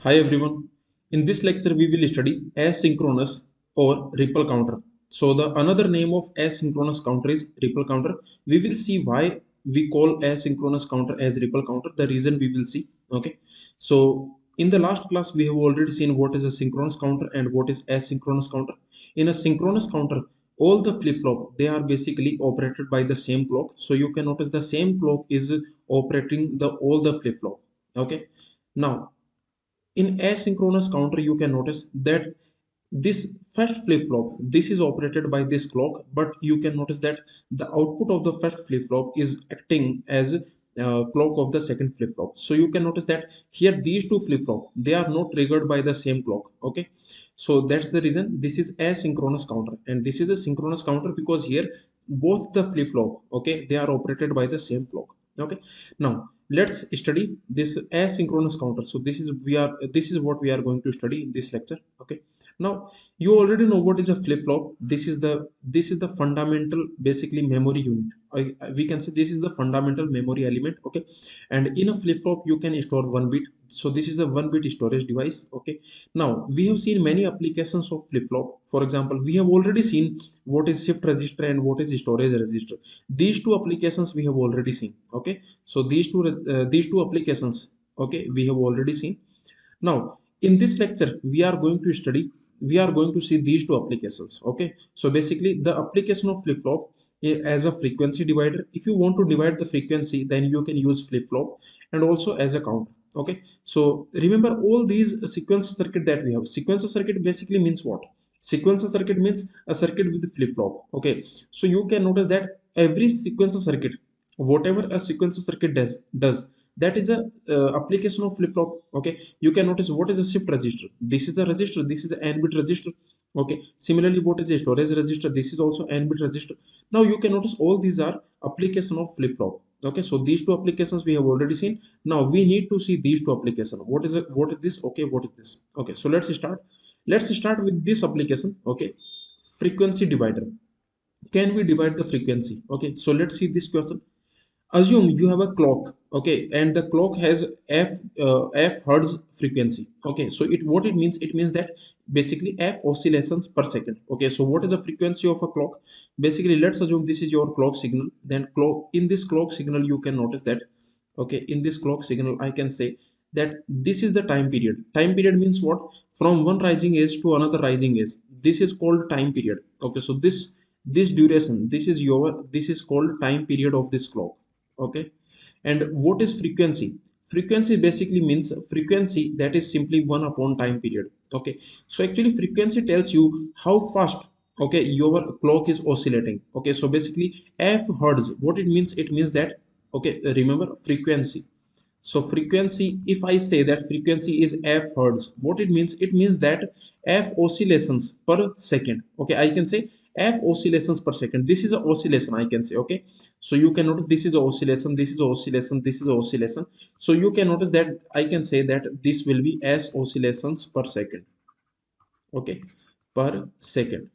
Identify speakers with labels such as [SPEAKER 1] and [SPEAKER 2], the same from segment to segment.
[SPEAKER 1] Hi everyone. In this lecture we will study asynchronous or ripple counter. So the another name of asynchronous counter is ripple counter. We will see why we call asynchronous counter as ripple counter. The reason we will see. Okay. So in the last class we have already seen what is a synchronous counter and what is asynchronous counter. In a synchronous counter, all the flip-flop they are basically operated by the same clock. So you can notice the same clock is operating the all the flip-flop. Okay. Now in asynchronous counter you can notice that this first flip-flop this is operated by this clock, but you can notice that the output of the first flip-flop is acting as clock of the second flip-flop. So you can notice that here these two flip-flop they are not triggered by the same clock. Okay, so that's the reason this is asynchronous counter, and this is a synchronous counter because here both the flip-flop okay they are operated by the same clock. Okay, now let's study this asynchronous counter. So this is what we are going to study in this lecture. Okay, now you already know what is a flip flop. This is the fundamental basically memory unit. We can say this is the fundamental memory element. Okay, and in a flip flop you can store one bit. So this is a one bit storage device. Okay, now we have seen many applications of flip flop. For example, we have already seen what is shift register and what is storage register. These two applications we have already seen. Okay, so these two applications okay we have already seen. Now in this lecture we are going to see these two applications. Okay, so basically the application of flip-flop as a frequency divider. If you want to divide the frequency, then you can use flip-flop, and also as a count. Okay, so remember all these sequence circuit that we have. Sequence circuit basically means what? Sequence circuit means a circuit with flip-flop. Okay, so you can notice that every sequence circuit, whatever a sequence circuit does, that is a application of flip-flop. Okay, you can notice what is a shift register. This is a register, this is an n bit register. Okay, similarly what is a storage register? This is also n bit register. Now you can notice all these are application of flip-flop. Okay, so these two applications we have already seen. Now we need to see these two applications. What is it? What is this? Okay, what is this? Okay, so let's start with this application. Okay, frequency divider. Can we divide the frequency? Okay, so let's see this question. Assume you have a clock. Okay, and the clock has f hertz frequency. Okay, so what it means, it means that basically f oscillations per second. Okay, so what is the frequency of a clock? Basically let's assume this is your clock signal. Then clock, in this clock signal you can notice that okay, in this clock signal I can say that this is the time period. Time period means what? From one rising age to another rising age, this is called time period. Okay, so this duration, this is called time period of this clock. Okay, and what is frequency? Frequency basically means frequency that is simply 1 upon time period. Okay, so actually frequency tells you how fast okay your clock is oscillating. Okay, so basically f hertz, what it means, it means that okay, remember frequency. So frequency, if I say that frequency is f hertz, what it means, it means that f oscillations per second. Okay, I can say f oscillations per second. This is a oscillation, I can say. Okay, so you can notice this is a oscillation, this is a oscillation, this is a oscillation. So you can notice that I can say that this will be as oscillations per second. Okay, per second.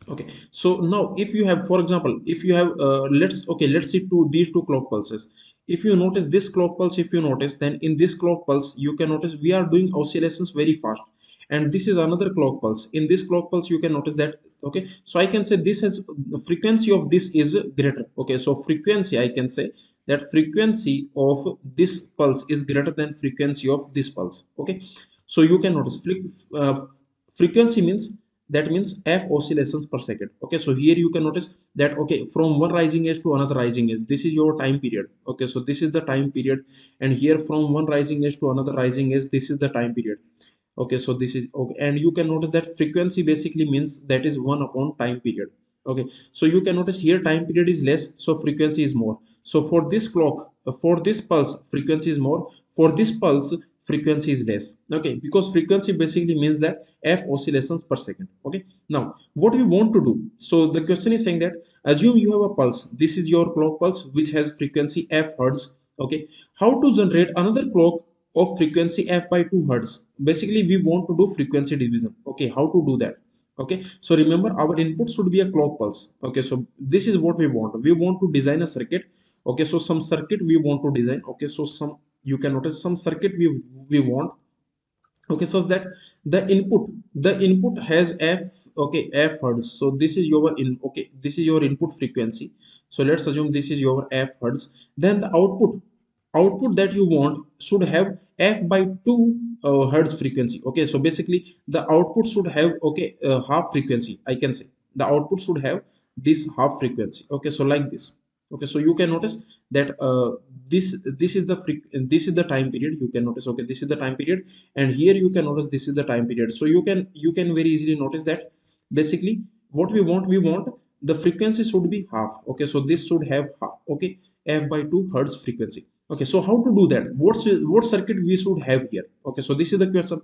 [SPEAKER 1] Okay, so now if you have, for example, if you have let's see these two clock pulses. If you notice this clock pulse, if you notice, then in this clock pulse you can notice we are doing oscillations very fast. And this is another clock pulse. In this clock pulse you can notice that okay, so I can say this has the frequency of this is greater. Okay, so frequency, I can say that frequency of this pulse is greater than frequency of this pulse. Okay, so you can notice frequency means, that means f oscillations per second. Okay, so here you can notice that okay, from one rising age to another rising age, this is your time period. Okay, so this is the time period, and here from one rising age to another rising age, this is the time period. Okay, so this is okay, and you can notice that frequency basically means that is 1 upon time period. Okay, so you can notice here time period is less, so frequency is more. So for this clock, for this pulse, frequency is more. For this pulse, frequency is less. Okay, because frequency basically means that f oscillations per second. Okay, now what we want to do, so the question is saying that assume you have a pulse. This is your clock pulse which has frequency f hertz. Okay, how to generate another clock of frequency f by 2 hertz? Basically we want to do frequency division. Okay, how to do that? Okay, so remember our input should be a clock pulse. Okay, so this is what we want to design a circuit. Okay, so some circuit we want to design. Okay, so some, you can notice some circuit we want. okay, so that the input has f, okay, f hertz. So this is your in okay, this is your input frequency. So let's assume this is your f hertz. Then the output that you want should have f by 2 hertz frequency. Okay, so basically the output should have, okay, half frequency, I can say. The output should have this half frequency. Okay, so like this. Okay, so you can notice that this is the time period. You can notice, okay, this is the time period, and here you can notice this is the time period. So you can very easily notice that basically what we want the frequency should be half. Okay, so this should have half, okay, f by 2 hertz frequency. Okay, so how to do that? What circuit we should have here? Okay, so this is the question.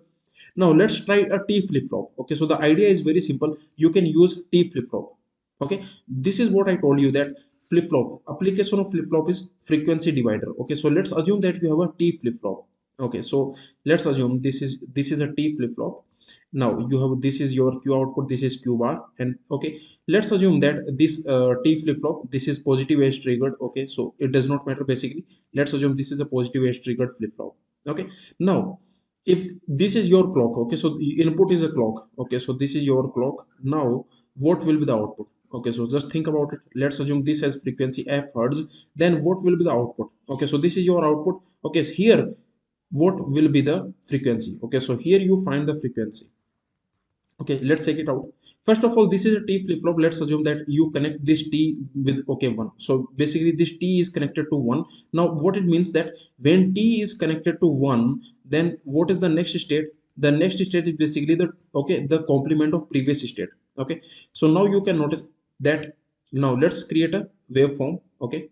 [SPEAKER 1] Now let's try a T flip flop. Okay, so the idea is very simple. You can use T flip flop. Okay, this is what I told you, that flip flop application of flip flop is frequency divider. Okay, so let's assume that we have a T flip flop. Okay, so let's assume this is a T flip flop. Now you have, this is your Q output, this is Q bar, and okay, let's assume that this T flip flop, this is positive edge triggered. Okay, so it does not matter basically. Let's assume this is a positive edge triggered flip flop. Okay, now if this is your clock, okay, so the input is a clock. Okay, so this is your clock. Now what will be the output? Okay, so just think about it. Let's assume this has frequency f hertz. Then what will be the output? Okay, so this is your output. Okay, so here what will be the frequency? Okay, so here you find the frequency. Okay, let's check it out. First of all, this is a T flip flop. Let's assume that you connect this T with, okay, 1. So basically this T is connected to 1. Now what it means, that when T is connected to 1, then what is the next state? The next state is basically the, okay, the complement of previous state. Okay, so now you can notice that. Now let's create a waveform. Okay,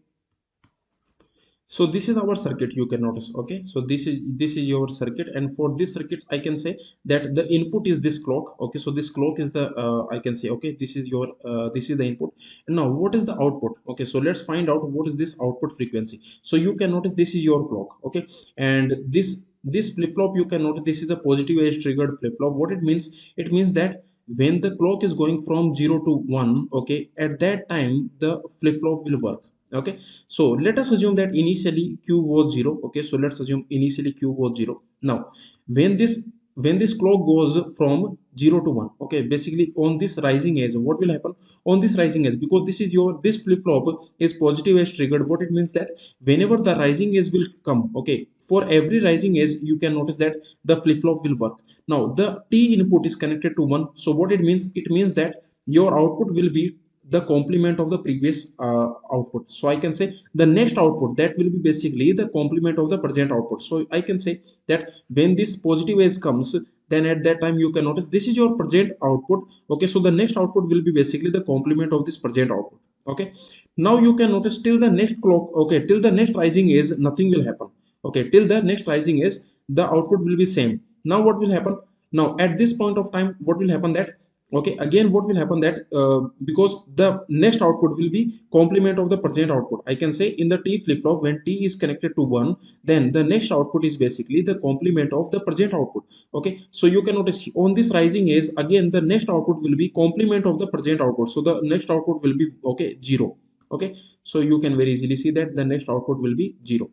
[SPEAKER 1] so this is our circuit, you can notice. Okay, so this is your circuit, and for this circuit I can say that the input is this clock. Okay, so this clock is the I can say, okay, this is your this is the input. And now what is the output? Okay, so let's find out what is this output frequency. So you can notice this is your clock. Okay, and this flip flop, you can notice this is a positive edge triggered flip flop. What it means? It means that when the clock is going from 0 to 1, okay, at that time the flip flop will work. Okay, so let us assume that initially Q was 0. Okay, so let's assume initially Q was 0. Now when this clock goes from 0 to 1, okay, basically on this rising edge, what will happen? On this rising edge, because this is your, this flip flop is positive edge triggered. What it means, that whenever the rising edge will come, okay, for every rising edge you can notice that the flip flop will work. Now the T input is connected to 1. So what it means? It means that your output will be the complement of the previous output. So I can say the next output, that will be basically the complement of the present output. So I can say that when this positive edge comes, then at that time you can notice this is your present output. Okay, so the next output will be basically the complement of this present output. Okay, now you can notice till the next clock, okay, till the next rising edge nothing will happen. Okay, till the next rising edge the output will be same. Now what will happen? Now at this point of time, what will happen? That, okay, again what will happen, that because the next output will be complement of the present output. I can say in the T flip flop, when T is connected to 1, then the next output is basically the complement of the present output. Okay, so you can notice on this rising edge, again the next output will be complement of the present output. So the next output will be, okay, 0. Okay, so you can very easily see that the next output will be 0.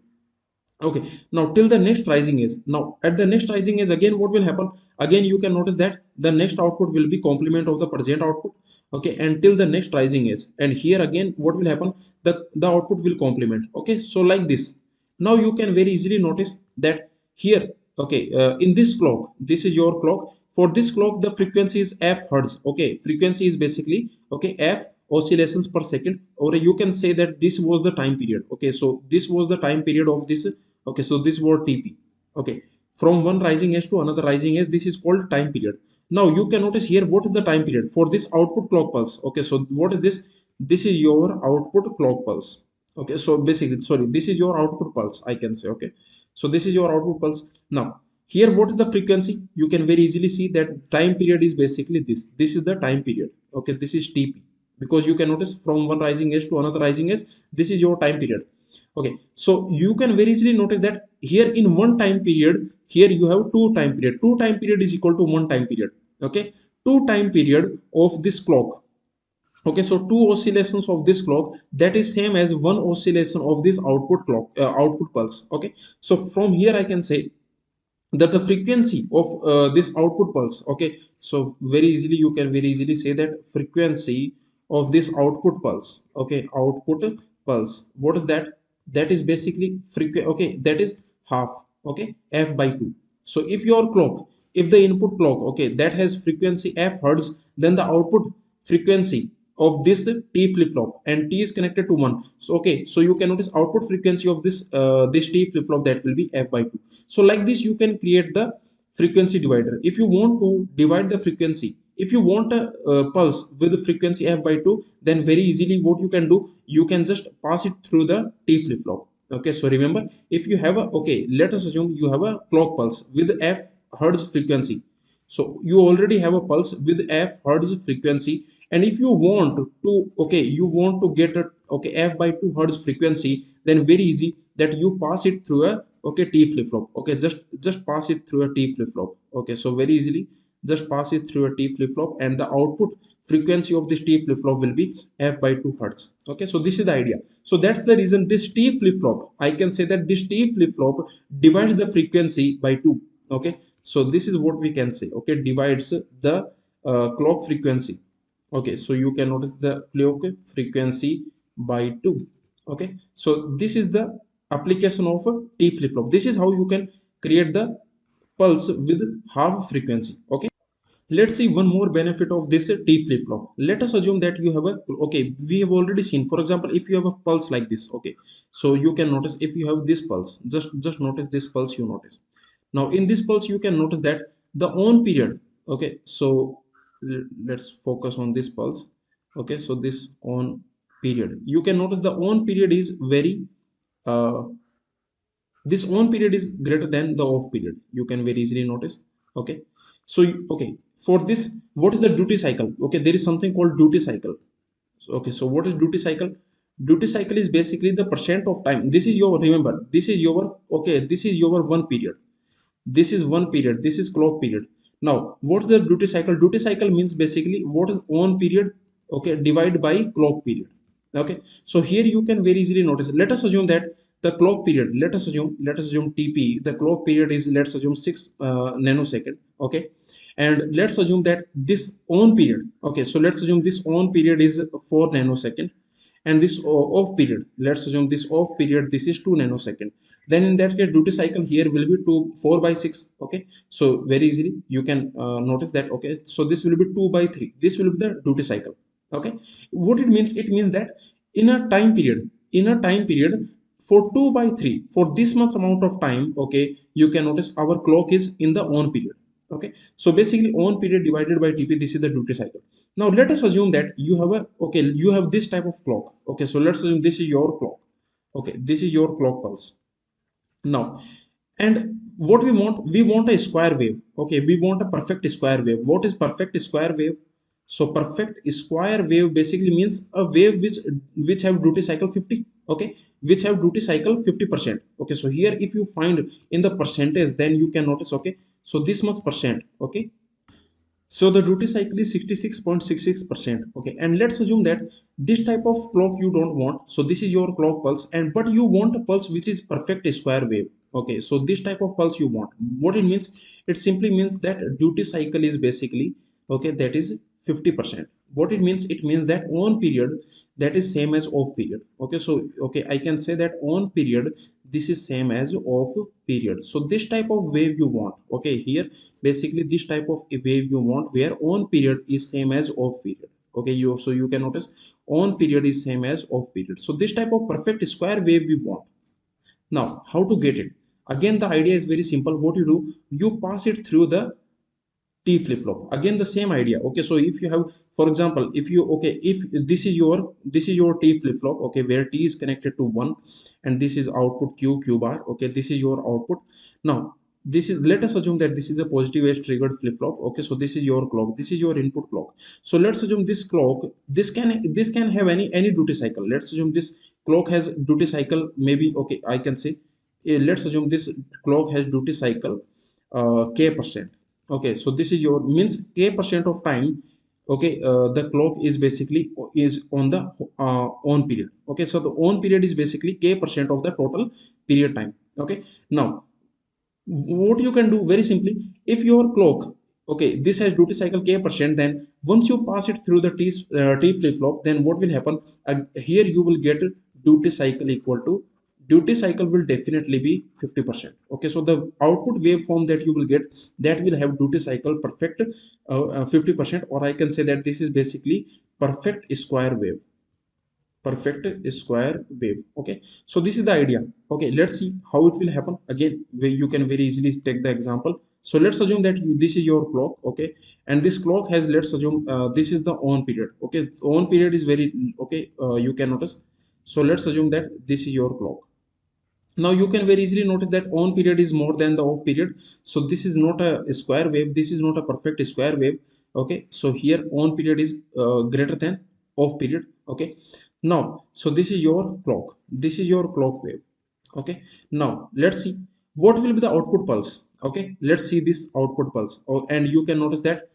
[SPEAKER 1] Okay, now till the next rising is, now at the next rising is, again what will happen? Again you can notice that the next output will be complement of the present output. Okay, until the next rising is, and here again what will happen? The output will complement. Okay, so like this. Now you can very easily notice that here, okay, in this clock, this is your clock. For this clock the frequency is f hertz. Okay, frequency is basically, okay, f oscillations per second, or you can say that this was the time period. Okay, so this was the time period of this. Okay, so this was TP. Okay, from one rising edge to another rising edge, this is called time period. Now you can notice here what is the time period for this output clock pulse. Okay, so what is this? This is your output clock pulse. Okay, so basically, sorry, this is your output pulse, I can say. Okay, so this is your output pulse. Now here what is the frequency? You can very easily see that time period is basically this. This is the time period. Okay, this is TP, because you can notice from one rising edge to another rising edge, this is your time period. Okay, so you can very easily notice that here in one time period, here you have two time period. Two time period is equal to one time period. Okay, two time period of this clock. Okay, so two oscillations of this clock, that is same as one oscillation of this output clock, output pulse. Okay, so from here I can say that the frequency of this output pulse, okay, so very easily you can very easily say that frequency of this output pulse, okay, output pulse, what is that? That is basically frequency, okay, that is half, okay, f by 2. So if your clock, if the input clock, okay, that has frequency f hertz, then the output frequency of this t flip flop, and t is connected to 1, so okay, so you can notice output frequency of this t flip flop, that will be f by 2. So like this you can create the frequency divider. If you want to divide the frequency, if you want a pulse with the frequency f by 2, then very easily what you can do, you can just pass it through the t flip flop. Okay, so remember, if you have a, okay, let us assume you have a clock pulse with f hertz frequency. So you already have a pulse with f hertz frequency, and if you want to, okay, you want to get a, okay, f by 2 hertz frequency, then very easy that you pass it through a, okay, t flip flop. Okay, just pass it through a t flip flop. Okay, so very easily just pass it through a t flip flop, and the output frequency of this t flip flop will be f by 2 hertz. Okay, so this is the idea. So that's the reason this t flip flop, I can say that this t flip flop divides the frequency by 2. Okay, so this is what we can say, okay, divides the clock frequency. Okay, so you can notice the clock frequency by 2. Okay, so this is the application of a t flip flop. This is how you can create the pulse with half frequency. Okay, let's see one more benefit of this t flip flop. Let us assume that you have a, okay, we have already seen, for example, if you have a pulse like this, okay, so you can notice if you have this pulse, just notice this pulse, you notice. Now in this pulse you can notice that the on period, okay, so let's focus on this pulse. Okay, so this on period, you can notice the on period is very uh, this on period is greater than the off period, you can very easily notice. Okay, so okay, for this, what is the duty cycle? Okay, there is something called duty cycle. So, okay, so what is duty cycle? Duty cycle is basically the percent of time. This is your, remember, this is your, okay, this is your one period, this is one period, this is clock period. Now what is the duty cycle? Duty cycle means basically what is on period, okay, divided by clock period. Okay, so here you can very easily notice, let us assume that the clock period, let us assume tp, the clock period is, let's assume 6 nanosecond. Okay, and let's assume that this on period, okay, so let's assume this on period is 4 nanosecond, and this off period, let's assume this off period, this is 2 nanosecond. Then in that case duty cycle here will be 2 4 by 6. Okay, so very easily you can notice that. Okay, so this will be 2 by 3, this will be the duty cycle. Okay, what it means, it means that in a time period, in a time period for 2 by 3, for this much amount of time, okay, you can notice our clock is in the on period. Okay, so basically on period divided by tp, this is the duty cycle. Now let us assume that you have a, okay, you have this type of clock. Okay, so let's assume this is your clock. Okay, this is your clock pulse. Now, and what we want a square wave. Okay, we want a perfect square wave. What is perfect square wave? So perfect square wave basically means a wave which have duty cycle 50. Okay, which have duty cycle 50%. Okay, so here if you find in the percentage, then you can notice. Okay, so this much percent. Okay, so the duty cycle is 66.66%. Okay, and let's assume that this type of clock you don't want. So this is your clock pulse, and but you want a pulse which is perfect square wave. Okay, so this type of pulse you want. What it means? It simply means that duty cycle is basically, okay, that is 50%. What it means? It means that on period, that is same as off period. Okay, so okay, I can say that on period, this is same as off period. So this type of wave you want. Okay, here basically this type of wave you want where on period is same as off period. Okay, you, so you can notice on period is same as off period. So this type of perfect square wave we want. Now how to get it? Again the idea is very simple. What you do, you pass it through the t flip flop. Again the same idea. Okay, so if you have, for example, if you, okay, if this is your t flip flop, okay, where t is connected to 1, and this is output q bar. Okay, this is your output. Now this is, let us assume that this is a positive edge triggered flip flop. Okay, so this is your clock, this is your input clock. So let's assume this clock, this can have any duty cycle. Let's assume this clock has duty cycle, maybe, okay, I can say, let's assume this clock has duty cycle k percent. Okay, so this is your, means k percent of time. Okay, the clock is basically is on the on period. Okay, so the on period is basically k percent of the total period time. Okay, now what you can do very simply, if your clock, okay, this has duty cycle k%, then once you pass it through the t flip flop, then what will happen, here you will get duty cycle equal to, duty cycle will definitely be 50%. Okay, so the output waveform that you will get, that will have duty cycle perfect 50%, or I can say that this is basically perfect square wave, perfect square wave. Okay, so this is the idea. Okay, let's see how it will happen. Again, where you can very easily take the example. So let's assume that this is your clock. Okay, and this clock has, let's assume this is the on period. Okay, on period is very, okay, you can notice. So let's assume that this is your clock. Now you can very easily notice that on period is more than the off period. So this is not a square wave, this is not a perfect square wave. Okay, so here on period is greater than off period. Okay, now so this is your clock, this is your clock wave. Okay, now let's see what will be the output pulse. Okay, let's see this output pulse. Oh, and you can notice that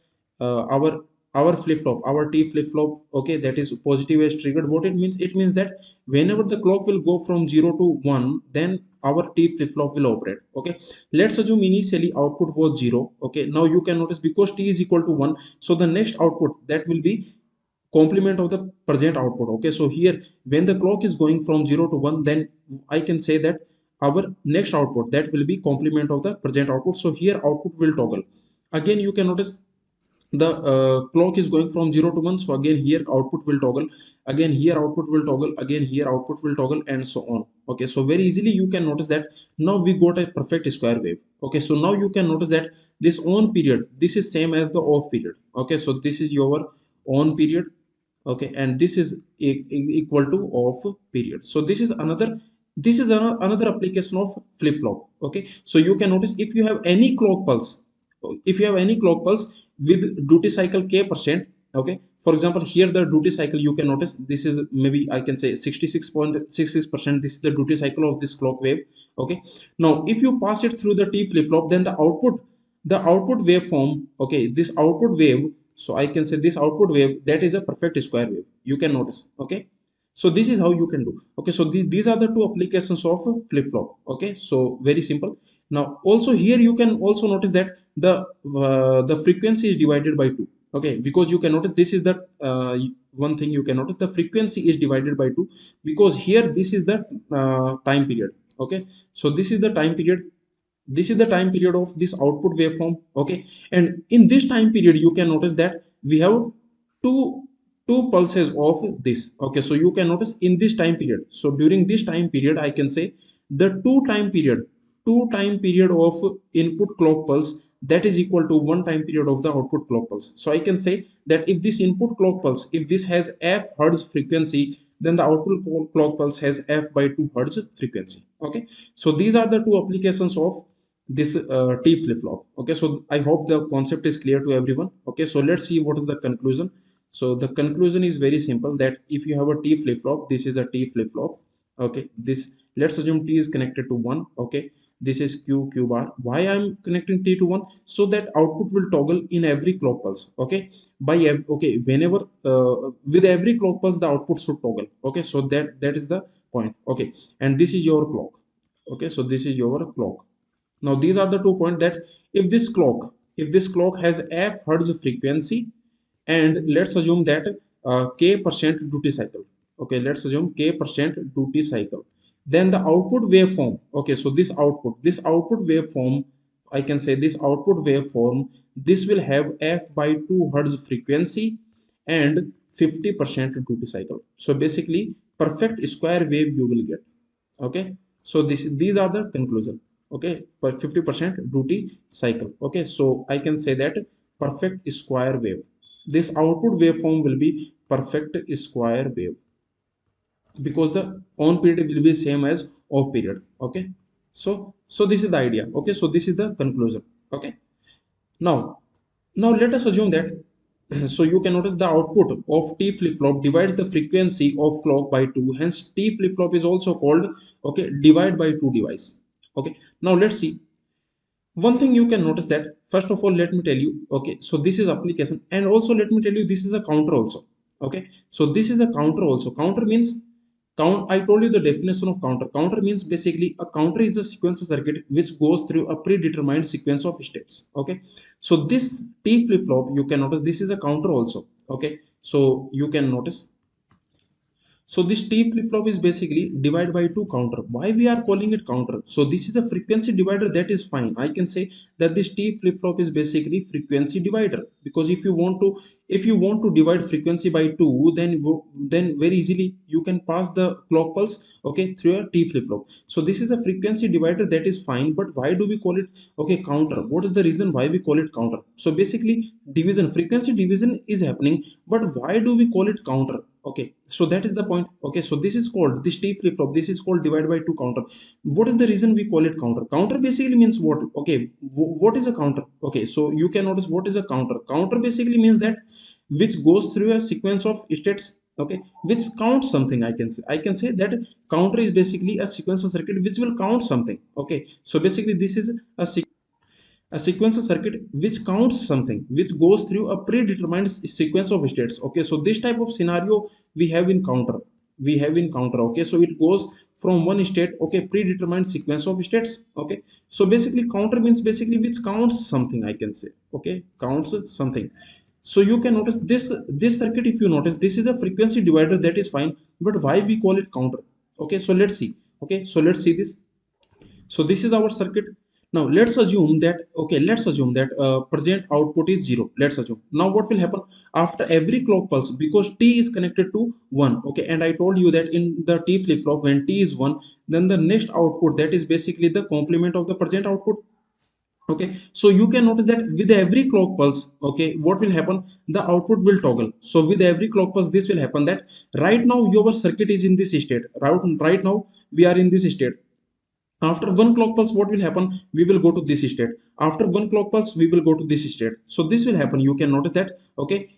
[SPEAKER 1] our flip flop, our t flip flop, okay, that is positive is triggered. What it means, it means that whenever the clock will go from 0 to 1, then our t flip flop will operate. Okay, let's assume initially output was 0. Okay, now you can notice because t is equal to 1, so the next output that will be complement of the present output. Okay, so here when the clock is going from 0 to 1, then I can say that our next output that will be complement of the present output. So here output will toggle. Again, you can notice the clock is going from 0 to 1, so again here output will toggle, again here output will toggle, again here output will toggle, and so on. Okay, so very easily you can notice that now we got a perfect square wave. Okay, so now you can notice that this on period, this is same as the off period. Okay, so this is your on period. Okay, and this is equal to off period. So this is another, this is another application of flip flop. Okay, so you can notice if you have any clock pulse, if you have any clock pulse with duty cycle k%. Okay, for example here the duty cycle, you can notice this is maybe I can say 66.66%, this is the duty cycle of this clock wave. Okay, now if you pass it through the t flip flop, then the output waveform, okay, this output wave, so I can say this output wave, that is a perfect square wave, you can notice. Okay, so this is how you can do. Okay, so these are the two applications of flip flop. Okay, so very simple. Now also here you can also notice that the frequency is divided by 2. Okay, because you can notice this is the one thing you can notice, the frequency is divided by 2, because here this is the time period. Okay, so this is the time period, this is the time period of this output waveform. Okay, and in this time period you can notice that we have two two pulses of this. Okay, so you can notice in this time period, so during this time period I can say the two time period of input clock pulse, that is equal to one time period of the output clock pulse. So I can say that if this input clock pulse, if this has f hertz frequency, then the output clock pulse has f by 2 hertz frequency. Okay, so these are the two applications of this t flip flop. Okay, so I hope the concept is clear to everyone. Okay, so let's see what is the conclusion. So the conclusion is very simple, that if you have a t flip flop, this is a t flip flop. Okay, this, let's assume t is connected to 1. Okay, this is q bar. Why I'm connecting t to 1? So that output will toggle in every clock pulse. Okay, okay, whenever with every clock pulse the output should toggle. Okay, so that is the point. Okay, and this is your clock. Okay, so this is your clock. Now these are the 2 points, that if this clock has f hertz frequency, and let's assume that k% duty cycle. Okay, let's assume k% duty cycle, then the output waveform. Okay, so this output waveform, I can say this output waveform, this will have f by 2 hertz frequency and 50% duty cycle. So basically perfect square wave you will get. Okay, so these are the conclusion. Okay, for 50% duty cycle. Okay, so I can say that perfect square wave, this output waveform will be perfect square wave, because the on period will be same as off period. Okay, so this is the idea. Okay, so this is the conclusion. Okay, now let us assume that so you can notice the output of t flip flop divides the frequency of clock by 2, hence t flip flop is also called, okay, divide by 2 device. Okay, now let's see one thing. You can notice that first of all, let me tell you. Okay, so this is application, and also let me tell you this is a counter also. Okay, so this is a counter also. Counter means I told you the definition of counter. Counter means basically a counter is a sequence circuit which goes through a predetermined sequence of steps. Okay. So this T flip flop, you can notice this is a counter also. Okay. So you can notice, so this T flip-flop is basically divided by two counter. Why we are calling it counter? So this is a frequency divider, that is fine. I can say that this T flip-flop is basically frequency divider, because if you want to divide frequency by two, then very easily you can pass the clock pulse, okay, through a T flip-flop. So this is a frequency divider, that is fine. But why do we call it, okay, counter? What is the reason why we call it counter? So basically division, frequency division is happening, but why do we call it counter? Okay, so that is the point. Okay, so this is called this T flip flop. This is called divide by two counter. What is the reason we call it counter? Counter basically means what? Okay, what is a counter? Okay, so you can notice what is a counter. Counter basically means that which goes through a sequence of states. Okay, which counts something. I can say that counter is basically a sequence of circuit which will count something. Okay, so basically this is a sequential circuit which counts something, which goes through a predetermined sequence of states. Okay, so this type of scenario we have in counter, okay, so it goes from one state, okay, predetermined sequence of states. Okay, so basically counter means basically which counts something, I can say. Okay, counts something. So you can notice this circuit, if you notice, this is a frequency divider, that is fine. But why we call it counter? Okay, so let's see. Okay, so let's see this. So this is our circuit. Now let's assume that, okay, let's assume that present output is 0. Let's assume. Now what will happen after every clock pulse, because T is connected to 1. Okay, and I told you that in the T flip flop, when T is 1, then the next output, that is basically the complement of the present output. Okay, so you can notice that with every clock pulse, okay, what will happen, the output will toggle. So with every clock pulse, this will happen, that right now your circuit is in this state. Right now we are in this state. After one clock pulse, what will happen, we will go to this state. After one clock pulse, we will go to this state. So this will happen, you can notice that. Okay,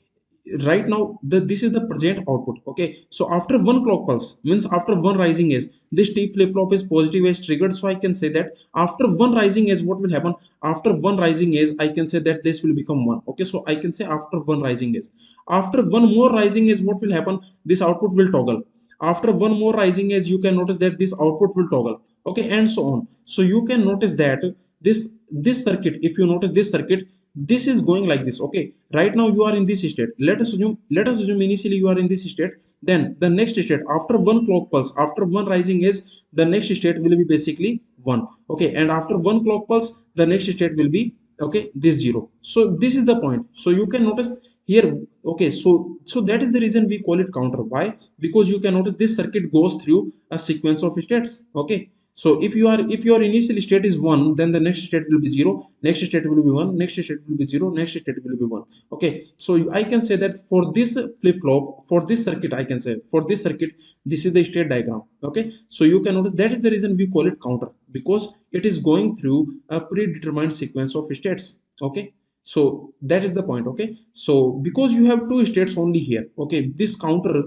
[SPEAKER 1] right now this is the present output. Okay, so after one clock pulse, means after one rising edge, this T flip flop is positive edge triggered. So I can say that after one rising edge, what will happen, after one rising edge, I can say that this will become 1. Okay, so I can say after one rising edge, after one more rising edge, what will happen, this output will toggle. After one more rising edge, you can notice that this output will toggle. Okay, and so on. So you can notice that this circuit, if you notice this circuit, this is going like this. Okay, right now you are in this state. Let us assume initially you are in this state. Then the next state, after one clock pulse, after one rising edge, the next state will be basically 1. Okay, and after one clock pulse, the next state will be, okay, this 0. So this is the point. So you can notice here. Okay, so that is the reason we call it counter. Why? Because you can notice this circuit goes through a sequence of states. Okay, so if your initial state is 1, then the next state will be 0, next state will be 1, next state will be 0, next state will be 1. Okay, so I can say that for this flip flop, for this circuit, I can say for this circuit, this is the state diagram. Okay, so you can notice that is the reason we call it counter, because it is going through a predetermined sequence of states. Okay, so that is the point. Okay, so because you have two states only here, okay, this counter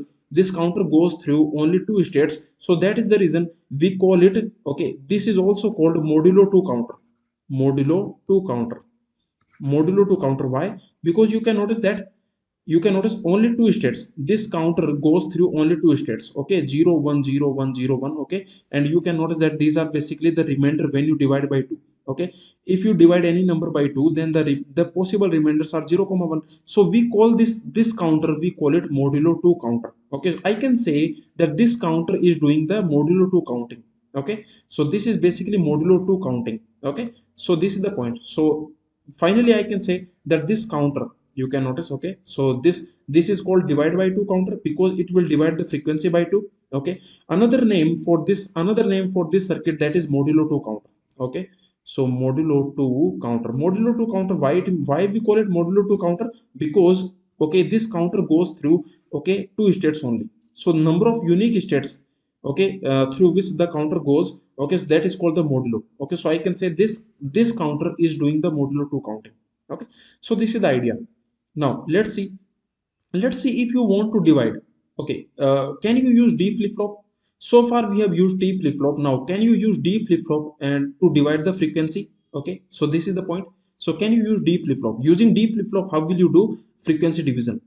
[SPEAKER 1] goes through only two states. So that is the reason we call it, okay, this is also called modulo 2 counter. Modulo 2 counter. Modulo 2 counter. Why? Because you can notice that, you can notice only two states. This counter goes through only two states. Okay, 0 1 0 1 0 1. Okay, and you can notice that these are basically the remainder when you divide by 2. Okay, if you divide any number by 2, then the possible remainders are 0 comma 1. So we call this counter, we call it modulo 2 counter. Okay, I can say that this counter is doing the modulo 2 counting. Okay, so this is basically modulo 2 counting. Okay, so this is the point. So finally I can say that this counter, you can notice. Okay, so this is called divide by 2 counter, because it will divide the frequency by 2. Okay, another name for this circuit, that is modulo 2 counter. Okay, so modulo 2 counter. Modulo 2 counter, why we call it modulo 2 counter? Because, okay, this counter goes through, okay, two states only. So number of unique states, okay, through which the counter goes. Okay, so that is called the modulo. Okay, so I can say this counter is doing the modulo 2 counting. Okay, so this is the idea. Now let's see if you want to divide. Okay, can you use D flip flop? So far we have used T flip flop. Now can you use D flip flop and to divide the frequency? Okay, so this is the point. So can you use D flip flop? Using D flip flop, how will you do frequency division?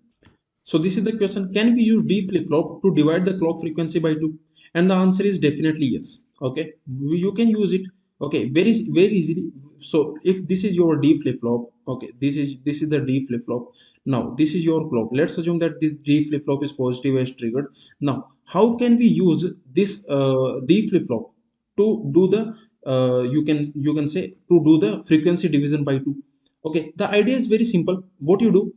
[SPEAKER 1] So this is the question. Can we use D flip flop to divide the clock frequency by 2? And the answer is definitely yes. Okay, you can use it. Okay, very easily. So if this is your D flip flop, okay, this is the D flip flop. Now this is your clock. Let's assume that this D flip flop is positive as triggered. Now how can we use this D flip flop to do the you can say to do the frequency division by 2? Okay, the idea is very simple. What you do,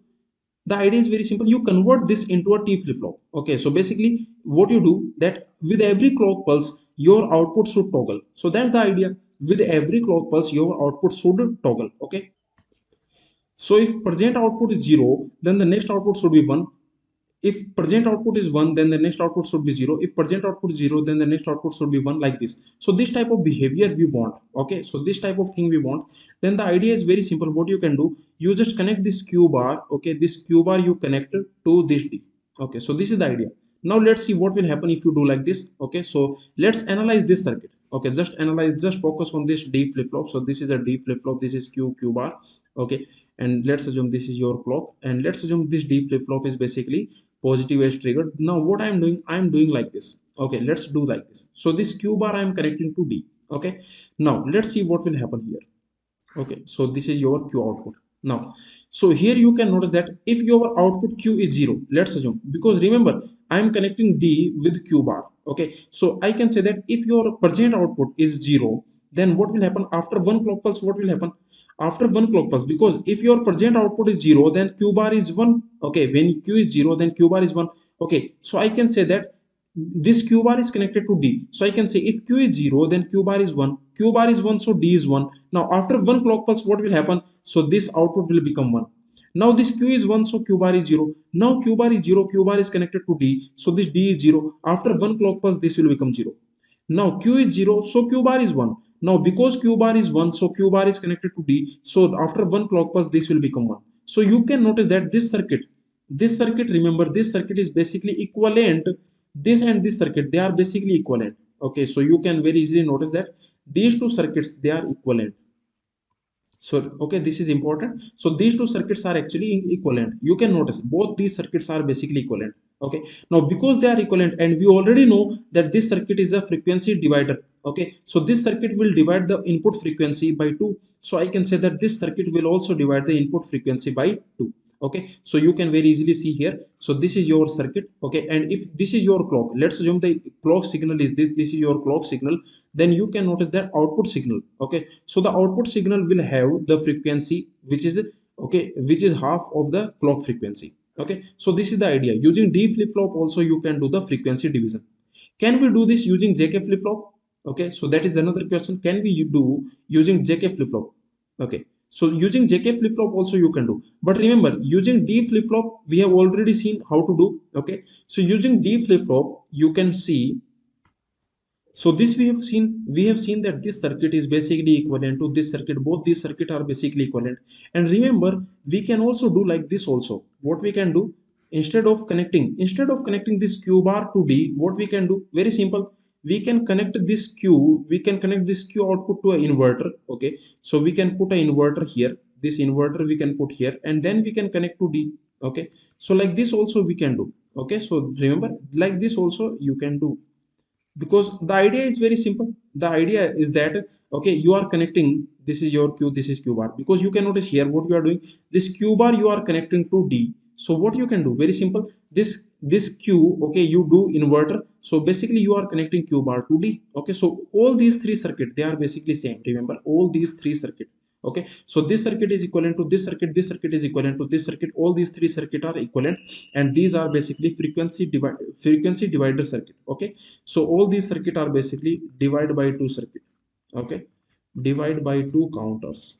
[SPEAKER 1] the idea is very simple. You convert this into a T flip flop. Okay, so basically what you do that with every clock pulse your output should toggle. So that's the idea. With every clock pulse your output should toggle. Okay, so if present output is 0, then the next output should be 1. If present output is 1, then the next output should be 0. If present output is 0, then the next output should be 1, like this. So this type of behavior we want. Okay, so this type of thing we want. Then the idea is very simple. What you can do, you just connect this q bar. Okay, this q bar you connect to this D. Okay, so this is the idea. Now let's see what will happen if you do like this. Okay, so let's analyze this circuit. Okay, just analyze, just focus on this D flip flop. So this is a D flip flop, this is q bar. Okay, and let's assume this is your clock, and let's assume this D flip flop is basically positive as triggered. Now what I'm doing like this. Okay, let's do like this. So this q bar I'm connecting to D. Okay, now let's see what will happen here. Okay, so this is your q output. Now so here you can notice that if your output q is 0, let's assume, because remember I am connecting D with q bar. Okay, so I can say that if your present output is 0, then what will happen after one clock pulse? What will happen after one clock pulse? Because if your present output is 0, then q bar is 1. Okay, when q is 0, then q bar is 1. Okay, so I can say that this q bar is connected to D. So I can say if q is 0, then q bar is 1. Q bar is 1, so D is 1. Now after one clock pulse, what will happen? So this output will become 1. Now this q is 1, so q bar is 0. Now q bar is 0, q bar is connected to D. So this D is 0. After one clock pulse, this will become 0. Now q is 0, so q bar is 1. Now because q bar is 1, so q bar is connected to D. So after one clock pulse, this will become 1. So you can notice that this circuit, remember this circuit is basically equivalent. This and this circuit, they are basically equivalent. Okay, so you can very easily notice that these two circuits, they are equivalent. So okay, this is important. So these two circuits are actually equivalent. You can notice both these circuits are basically equivalent. Okay, now because they are equivalent, and we already know that this circuit is a frequency divider. Okay, so this circuit will divide the input frequency by 2. So I can say that this circuit will also divide the input frequency by 2. Okay, so you can very easily see here. So this is your circuit. Okay, and if this is your clock, let's assume the clock signal is this is your clock signal. Then you can notice that output signal. Okay, so the output signal will have the frequency which is, okay, which is half of the clock frequency. Okay, so this is the idea. Using D flip flop also you can do the frequency division. Can we do this using JK flip flop? Okay, so that is another question. Can we do using JK flip flop? Okay, so using JK flip flop also you can do. But remember, using D flip flop we have already seen how to do. Okay, so using D flip flop you can see. So this we have seen that this circuit is basically equivalent to this circuit. Both these circuit are basically equivalent. And remember, we can also do like this also. What we can do, instead of connecting this q bar to D, what we can do, very simple. We can connect this q output to an inverter. Okay, so we can put an inverter here. This inverter we can put here, and then we can connect to D. Okay, so like this also we can do. Okay, so remember, like this also you can do, because the idea is very simple. The idea is that, okay, you are connecting, this is your q, this is q bar, because you can notice here what you are doing, this q bar you are connecting to D. So what you can do, very simple, this q, okay, you do inverter. So basically you are connecting q bar to D. Okay, so all these three circuit, they are basically same. Remember, all these three circuit. Okay, so this circuit is equivalent to this circuit is equivalent to this circuit. All these three circuit are equivalent, and these are basically frequency divider circuit. Okay, so all these circuit are basically divide by two circuit. Okay, divide by two counters,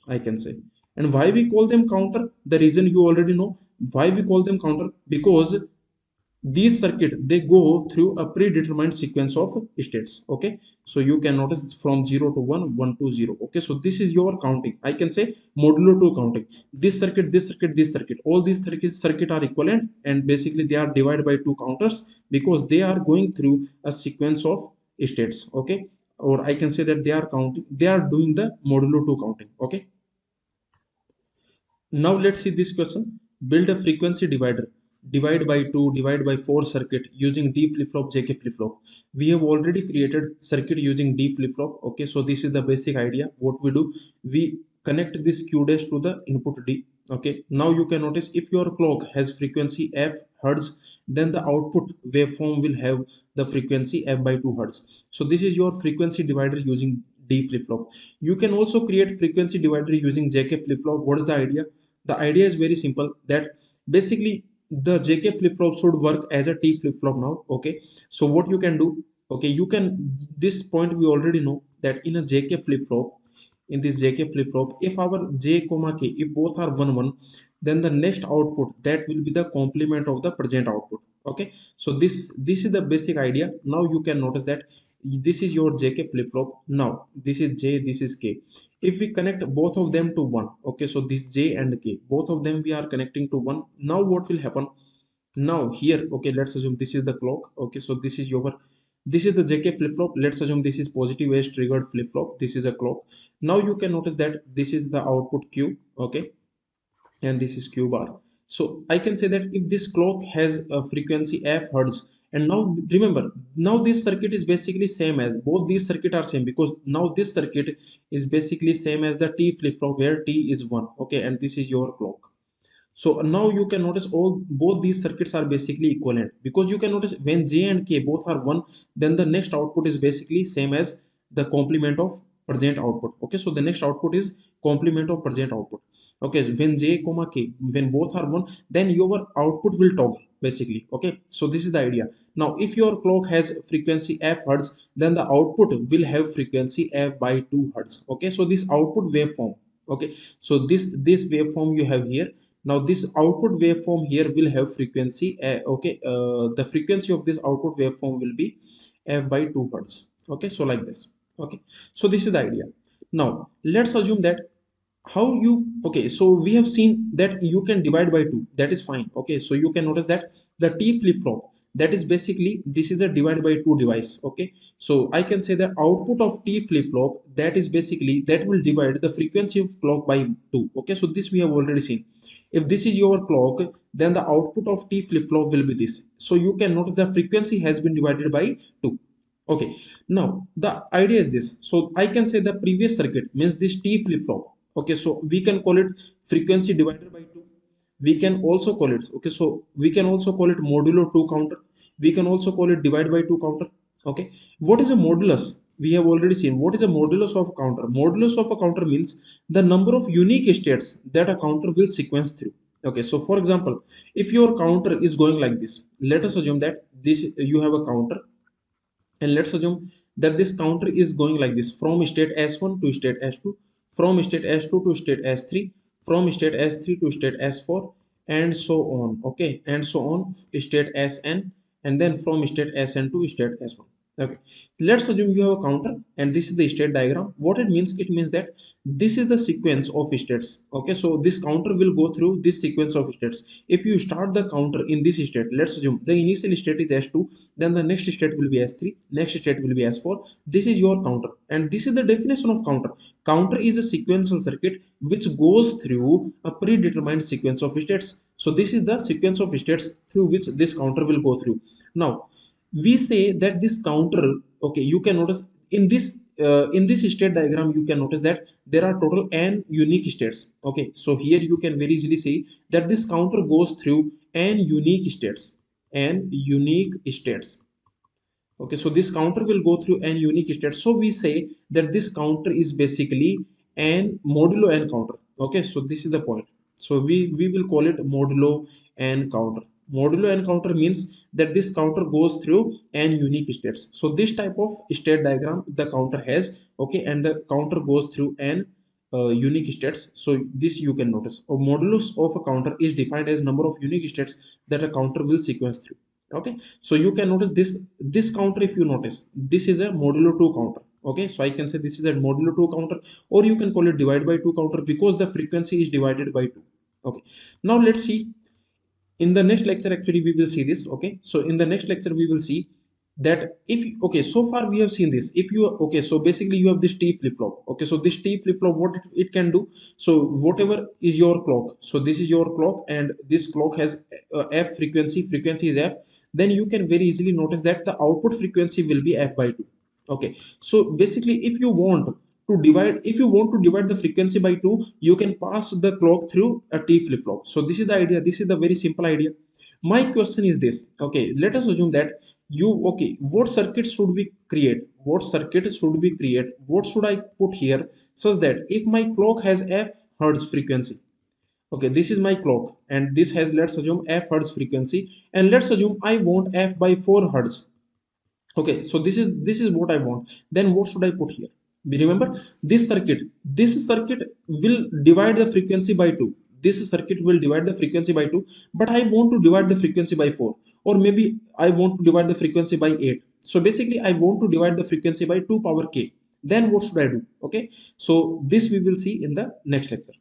[SPEAKER 1] I can say. And why we call them counter? The reason you already know. Why we call them counter? Because these circuit, they go through a predetermined sequence of states. Okay, so you can notice it's from 0 to 1, 1 to 0. Okay, so this is your counting, I can say modulo 2 counting. This circuit, all these circuit are equivalent, and basically they are divided by two counters, because they are going through a sequence of states. Okay, or I can say that they are counting, they are doing the modulo 2 counting. Okay, now let's see this question. Build a frequency divider. divide by 2, divide by 4 circuit using D flip-flop, JK flip-flop. We have already created circuit using D flip-flop. Okay, so this is the basic idea. What we do, we connect this Q dash to the input D. Okay, now you can notice if your clock has frequency f hertz, then the output waveform will have the frequency f by 2 hertz. So this is your frequency divider using D flip-flop. You can also create frequency divider using JK flip-flop. What is the idea? The idea is very simple, that basically the JK flip-flop should work as a T flip-flop now. Okay, so what you can do, okay, you can, this point we already know that in a JK flip-flop, in this JK flip-flop, if our J comma K, if both are 1 1, then the next output, that will be the complement of the present output. Okay, so this is the basic idea. Now you can notice that this is your JK flip-flop. Now this is J, this is K. If we connect both of them to 1, okay, so this J and K, both of them we are connecting to 1. Now what will happen? Now here, okay, let's assume this is the clock. Okay, so this is your, this is the JK flip-flop. Let's assume this is positive edge triggered flip-flop. This is a clock. Now you can notice that this is the output Q. Okay, and this is Q bar. So I can say that if this clock has a frequency f hertz, and now remember, now this circuit is basically same as, both these circuit are same, because now this circuit is basically same as the T flip-flop where T is 1. Okay, and this is your clock. So now you can notice all both these circuits are basically equivalent, because you can notice when J and K both are 1, then the next output is basically same as the complement of present output. Okay, so the next output is complement of present output. Okay, when J comma K, when both are 1, then your output will toggle basically. Okay, so this is the idea. Now if your clock has frequency f hertz, then the output will have frequency f by 2 hertz. Okay, so this output waveform, okay, so this waveform you have here. Now this output waveform here will have frequency, the frequency of this output waveform will be f by 2 hertz. Okay, so like this. Okay, so this is the idea. Now let's assume that how you, okay, so we have seen that you can divide by 2, that is fine. Okay, so you can notice that the T flip-flop, that is basically, this is a divide by 2 device. Okay, so I can say that output of T flip-flop, that is basically, that will divide the frequency of clock by 2. Okay, so this we have already seen. If this is your clock, then the output of T flip-flop will be this. So you can notice the frequency has been divided by 2. Okay, now the idea is this. So I can say the previous circuit means this T flip-flop. Okay, so we can call it frequency divided by 2. We can also call it, okay, so we can also call it modulo 2 counter. We can also call it divide by 2 counter. Okay, what is a modulus? We have already seen what is a modulus of a counter. Modulus of a counter means the number of unique states that a counter will sequence through. Okay, so for example, if your counter is going like this, let us assume that this, you have a counter, and let's assume that this counter is going like this, from state S1 to state S2, from state S2 to state S3, from state S3 to state S4, and so on. Okay, and so on, state Sn, and then from state Sn to state S1. Okay, let's assume you have a counter and this is the state diagram. What it means, it means that this is the sequence of states. Okay, so this counter will go through this sequence of states. If you start the counter in this state, let's assume the initial state is S2, then the next state will be S3, next state will be S4. This is your counter, and this is the definition of counter. Counter is a sequential circuit which goes through a predetermined sequence of states. So this is the sequence of states through which this counter will go through. Now we say that this counter, okay, you can notice in this state diagram, you can notice that there are total n unique states. Okay, so here you can very easily see that this counter goes through n unique states, n unique states. Okay, so this counter will go through n unique states. So we say that this counter is basically n modulo n counter. Okay, so this is the point. So we will call it modulo n counter. Modulo n counter means that this counter goes through n unique states. So this type of state diagram the counter has. Okay, and the counter goes through n unique states. So this you can notice. A modulus of a counter is defined as number of unique states that a counter will sequence through. Okay, so you can notice this counter. If you notice, this is a modulo 2 counter. Okay, so I can say this is a modulo 2 counter, or you can call it divide by 2 counter, because the frequency is divided by 2. Okay, now let's see in the next lecture. Actually we will see this. Okay, so in the next lecture we will see that if okay, so far we have seen this. If you okay, so basically you have this T flip flop. Okay, so this T flip flop, what it can do, so whatever is your clock, so this is your clock and this clock has f frequency is f, then you can very easily notice that the output frequency will be f by 2. Okay, so basically if you want to divide the frequency by 2, you can pass the clock through a T flip flop. So this is the idea, this is the very simple idea. My question is this. Okay, let us assume that you okay, what circuit should we create, what should I put here, such that if my clock has f hertz frequency. Okay, this is my clock and this has, let's assume, f hertz frequency, and let's assume I want f by 4 hertz. Okay, so this is what I want. Then what should I put here? Remember, this circuit will divide the frequency by 2. This circuit will divide the frequency by 2, but I want to divide the frequency by 4, or maybe I want to divide the frequency by 8. So basically I want to divide the frequency by 2 power k. Then what should I do? Okay, so this we will see in the next lecture.